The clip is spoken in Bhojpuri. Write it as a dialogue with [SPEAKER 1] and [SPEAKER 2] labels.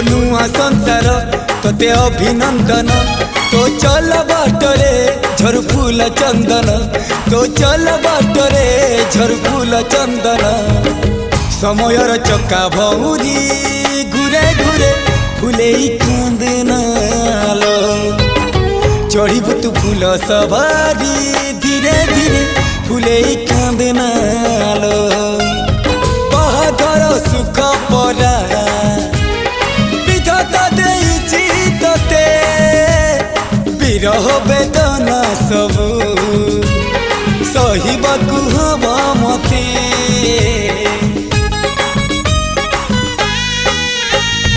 [SPEAKER 1] नुआ संसार तोते अभिनंदन तो चल बाटरे झरफुल चंदन तो चल बाटरे झरफुल चंदन समयर चक्का भौरी घुरे घुरे फुले कांदनालो चढ़ीबु तू फूल सवारी धीरे धीरे फुले कांदनालो बाहादर सुख परा विरह वेदना सबू सहिबा